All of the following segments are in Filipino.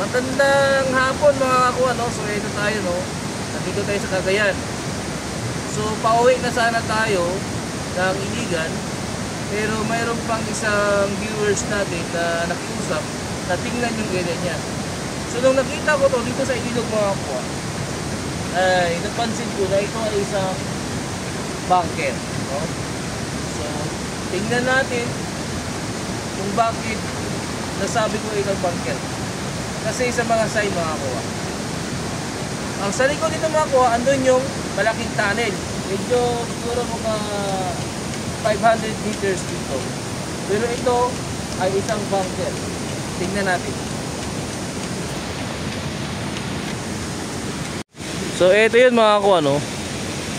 Magandang hapon mga kakuha, no? So ito tayo, no? Nandito tayo sa Cagayan. So pauwi na sana tayo ng Iligan, pero mayroon pang isang viewers natin na nakiusap na tingnan yung area niya. So nung nakita ko to dito sa Ilog mga kakuha, ay napansin ko na ito ay isang bunker, no? So tingnan natin kung bakit nasabi ko itong bunker. Kasi sa mga sign mga kuha, ang sa likod dito mga kuha, andun yung malaking tunnel. Medyo siguro mga 500 meters dito. Pero ito ay isang bunker. Tingnan natin. So ito yun mga kuha, no?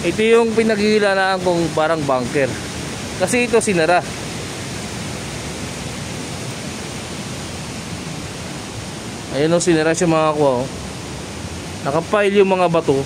Ito yung pinaghihilanaan kong parang bunker. Kasi ito sinara. Ayan o, sinara siya mga kuha, oh. Nakapile yung mga bato,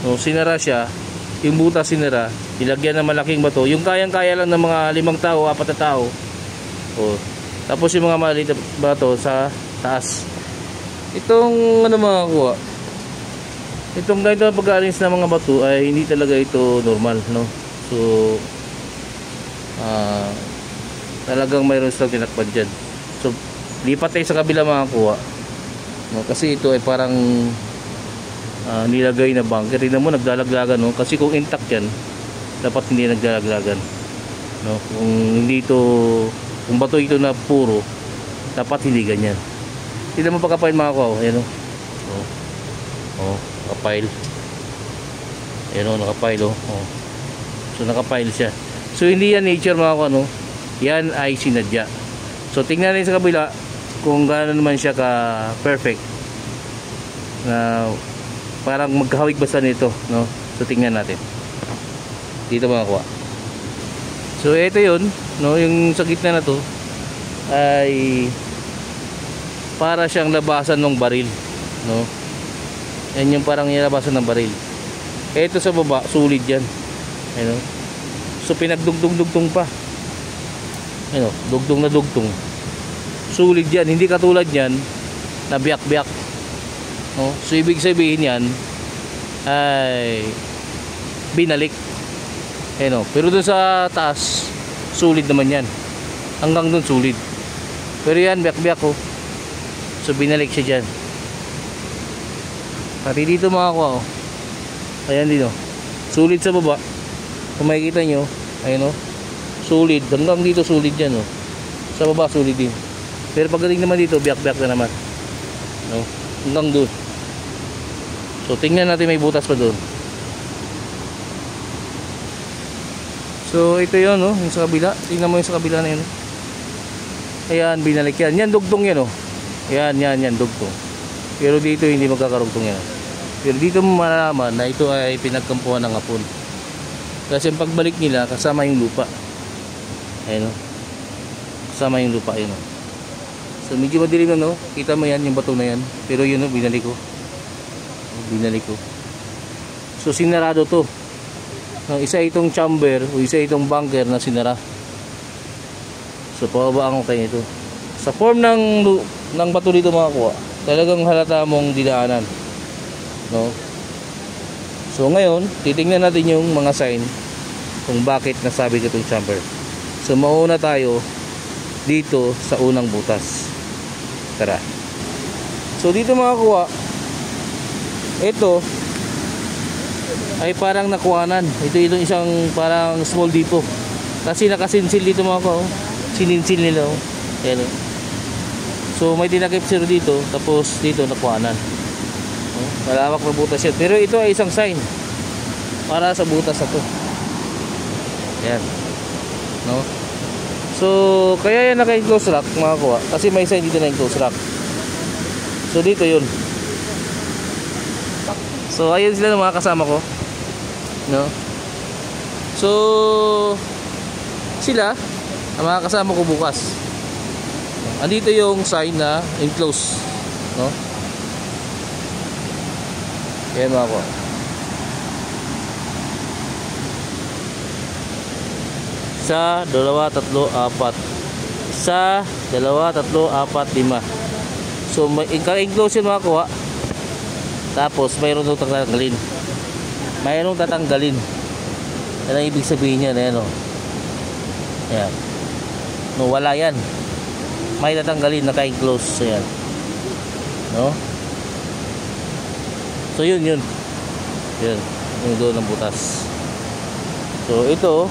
no, sinara siya. Yung butas sinara, ilagyan ng malaking bato, yung kayang-kaya lang ng mga 5 tao, 4 na tao, oh. Tapos yung mga maliit na bato sa taas. Itong ano mga kuha, itong ganito na pag-arrange ng mga bato ay hindi talaga ito normal, no? So talagang mayroon silang tinakpan dyan. So lipat tayo sa kabila mga kuha, no, kasi ito ay parang nilagay na bunker. Tingnan mo, naglalaglagan, no? Kasi kung intact yan, dapat hindi naglalaglagan, no? Kung hindi ito, kung bato ito na puro, dapat hindi ganyan. Tingnan mo pagka-pile mga kuha, ayan o, nakapile, ayan o, nakapile o. So nakapile siya. So hindi yan nature mga kuha, no? Yan ay sinadya. So tingnan natin sa kabila kung gaano naman siya ka perfect, na parang magkahawig basta nito, no? So tingnan natin dito mga kuha. So ito yun, no? Yung sa gitna na to ay para siyang labasan ng baril, no? Yan yung parang nilabasan ng baril. Ito sa baba sulit yan, ano? So pinagdugtong-dugtong pa, ano? Dugtong na dugtong. Sulit yan, hindi katulad yan na biyak-biyak, no? So ibig sabihin yan ay binalik, no? Pero dun sa taas sulit naman yan, hanggang dun sulit. Pero yan biyak-biyak, oh. So binalik siya dyan. Pati dito mga kuha, oh. Ayan dito, sulit sa baba. Kung makikita nyo, ayun, oh, sulit hanggang dito, sulit yan, oh. Sa baba sulit din. Pero pagdating naman dito, biyak-biyak na naman, no? Hanggang doon. So tingnan natin, may butas pa doon. So ito yun, no? Yung sa kabila. Tingnan mo yung sa kabila na yun. Ayan, binalik yan. Yan, dugtong yan, oh. Yan, dugtong. Pero dito hindi magkakarugtong yan. Pero dito mo malalaman na ito ay pinagkampuhan ng Hapon. Kasi yung pagbalik nila, kasama yung lupa. Ayan, no? Kasama yung lupa, yun, no? So medyo madilim na, no? Kita mo yan, yung bato na yan. Pero yun, no, binalik ko. So sinarado to, no? Isa itong chamber o isa itong bunker na sinara. So pababa ang kayo ito. Sa form ng bato dito mga kuha, talagang halata mong dinaanan, no? So ngayon titingnan natin yung mga sign kung bakit nasabi ko itong chamber. So mauna tayo dito sa unang butas. Tara. So dito mga kuha, ito ay parang nakuhanan. Ito yung isang parang small depot. Kasi nakasinsil dito mga kuha, oh. Sininsil nila, oh. Ayan, oh. So may tinakip sir dito, tapos dito nakuhanan, oh. Malawak na butas yan. Pero ito ay isang sign para sa butas na to. Ayan, no? So kaya yan naka-enclose rack mga kuha, kasi may sign dito na enclose rack. So dito yun. So ayun sila ng mga kasama ko, no? So sila ang mga kasama ko bukas. Andito yung sign na enclose, no? Ayan mga kuha. Isa, dalawa, tatlo, apat. Isa, dalawa, tatlo, apat, lima. So enclose yun makakuha. Tapos mayroon daw tatanggalin. Mayroong tatanggalin. Yan ang ibig sabihin niya. Ayan o. Ayan. No, wala yan. May tatanggalin, naka-enclose. Ayan. No? So yun. Yun. Yung doon ng butas. So ito,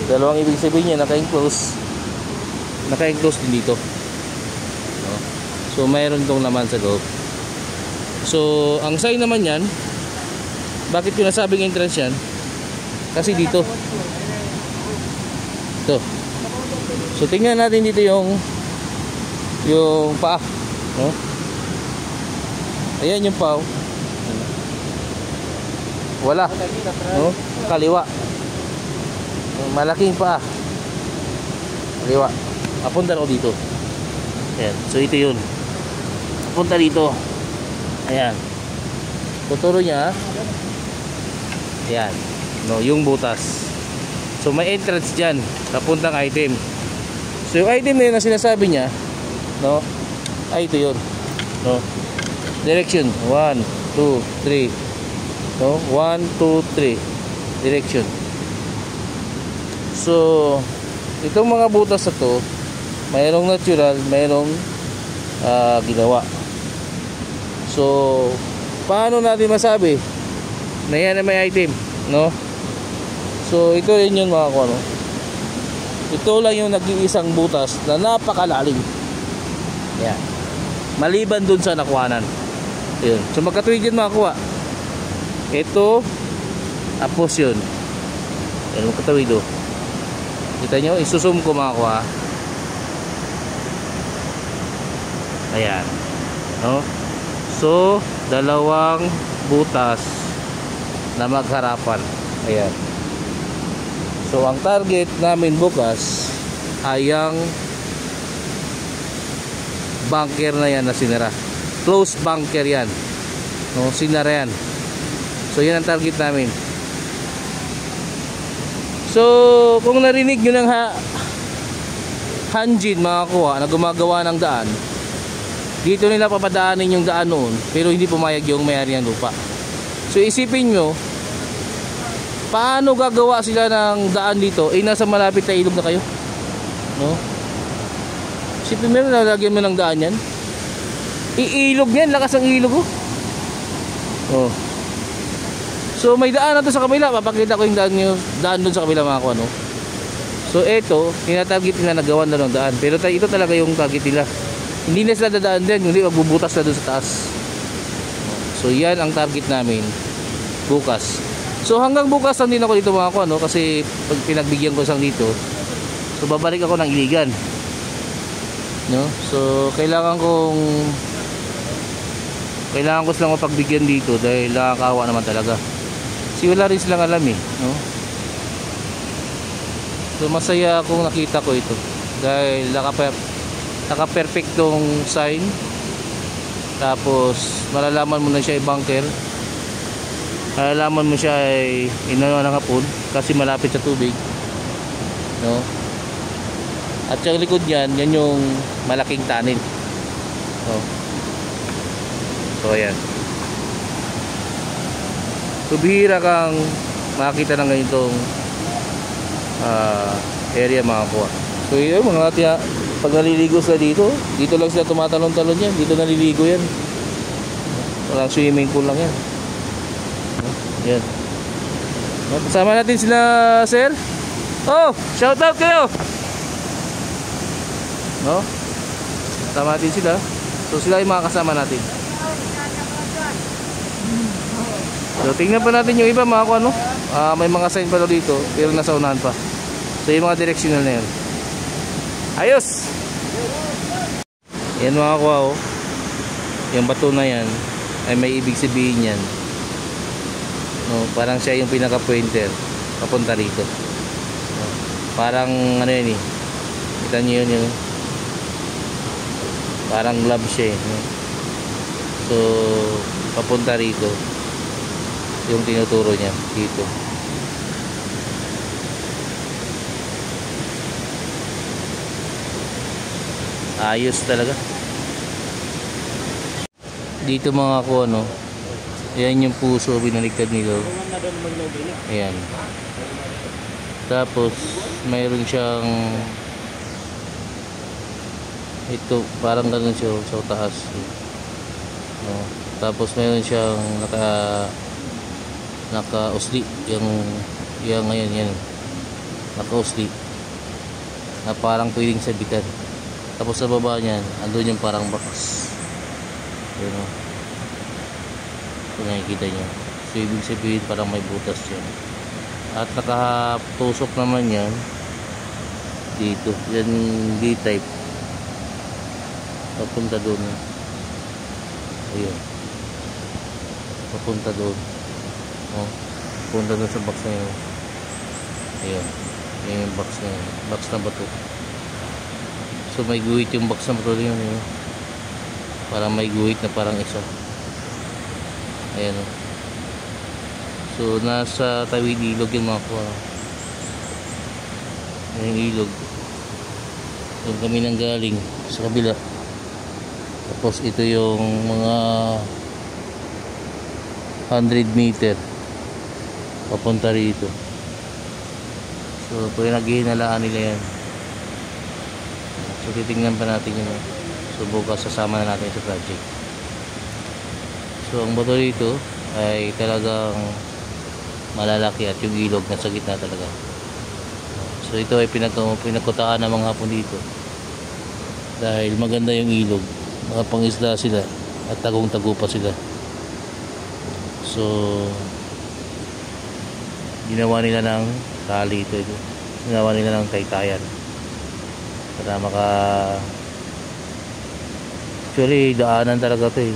dalawang ibig sabihin niya, naka-enclose. Naka-enclose din dito. No? So mayroon itong laman sa loob. So ang sign naman yan, bakit ko nasabing entrance yan? Kasi dito. Ito. So tingnan natin dito yung paa, no? Ayan yung paa. Wala, no? Kaliwa. Malaking paa. Kaliwa. Papunta ako dito. Ayan. So ito yun. Papunta dito. Ayan. Tuturo niya. Ayan. No, yung butas. So may entrance dyan. Papuntang item. So yung item na yun na sinasabi niya, no, ay ito yun, no, direction 1, 2, 3, no, 1, 2, 3 direction. So itong mga butas na to, mayroong natural, mayroong ginawa. So paano natin masabi na yan na may item, no? So ito rin yun mga kuano. Ito lang yung nag-iisang butas na napakalalim. Yan. Maliban dun sa nakuhanan. Yun. So magkatuwid yun makakuha. Ito, tapos yun. Yan, magkatuwid o. Kita nyo, isusum ko makakuha. Ayan. No? So, dalawang butas na magharapan. Ayan. So ang target namin bukas ay ang bunker na yan na sinara. Close bunker yan. No, sinara yan. So yan ang target namin. So kung narinig nyo ng Hanjin mga kuha na gumagawa ng daan, dito nila papadaanin yung daan noon, pero hindi pumayag yung may-ari ng lupa. So isipin nyo, paano gagawa sila ng daan dito? Eh nasa malapit na ilog na kayo, no? Isipin mo, lalagyan mo ng daan yan, iilog yan, lakas ng ilog, oh. Oh. So may daan na to sa kabila. Papakita ko yung daan dun sa kabila mga kuha, no? So eto, tinatarget nila na gawan na ng daan, pero ito talaga yung target nila. Hindi na sila dadaan din, hindi magbubutas na dun sa taas. So yan ang target namin bukas. So hanggang bukas lang din ako dito mga kuha, no? Kasi pag pinagbigyan ko isang dito, so babalik ako ng Iligan, no? So kailangan ko silang pagbigyan dito dahil nakakawa naman talaga. Kasi wala rin silang alam, eh, no? So masaya akong nakita ko ito dahil naka-perfectong sign. Tapos malalaman mo na siya ay bunker. Malalaman mo siya ay inano ng hapon kasi malapit sa tubig, no? At yung likod niyan, yan yung malaking tunnel, no? So ayan. So bihira kang makakita ng ganitong area mga kuha. So yun, mga tiya, pag naliligo sila dito lang sila tumatalon-talon yan. Dito naliligo yan. Walang swimming pool lang yan. Yan. Kasama natin sila, sir. Oh, shout out kayo. No? Kasama natin sila. So sila yung mga kasama natin. So tingnan pa natin yung iba mga kuha, no? May mga sign pa dito, pero nasa unahan pa. So yung mga directional na yan. Ayos! Yan mga kuha, oh. Yung bato na yan ay may ibig sabihin yan, no? Parang siya yung pinaka pointer papunta rito, no? Parang ano yan, eh. Kita nyo yun, yung parang glove siya, eh, no? So papunta rito yung tinuturo niya dito. Ayos talaga. dito mga ko ano, ayan yung puso binaliktad nila. Ayan. Tapos mayroon siyang ito parang ganun siya sa taas. No? Tapos mayroon siyang naka-usli yung ngayon yan. Naka-usli na parang pwedeng sabitan. Tapos sa baba niyan, andun yung parang box. Yun o. Kung nakikita nyo. So ibig sabihin parang may butas yan. At nakatusok naman yan dito. Yan D-type. Papunta doon. Ayun. Papunta doon. Oh. Papunta doon sa box na yun. Ayun. Yan yung box na yun. Box na bato. So may guhit yung box na bato yun. Yun. Parang may guhit na parang isa. Ayan o. So nasa tawid ilog yung mga kuha. Yung ilog. Doon kami nang galing sa kabila. Tapos ito yung mga 100 meter papunta rito. So pinaghihinalaan nila yan. So titingnan pa natin yun. So bukas sasama na natin sa project. So ang bato dito ay talagang malalaki at yung ilog nasa gitna talaga. So ito ay pinagkutaan ng mga hapon dito. Dahil maganda yung ilog. Makapangisda sila at tagong-tago pa sila. So ginawa nila ng tali ito. Ginawa nila ng taytayan. Para actually daanan talaga ito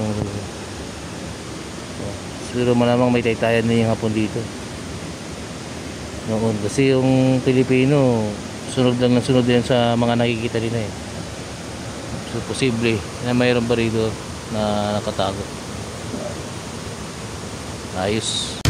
pero malamang may taytayan na yung hapon dito noon kasi yung Pilipino sunod lang ng sunod yan sa mga nakikita nila so posible na mayroon pa rito na nakatago. Ayos.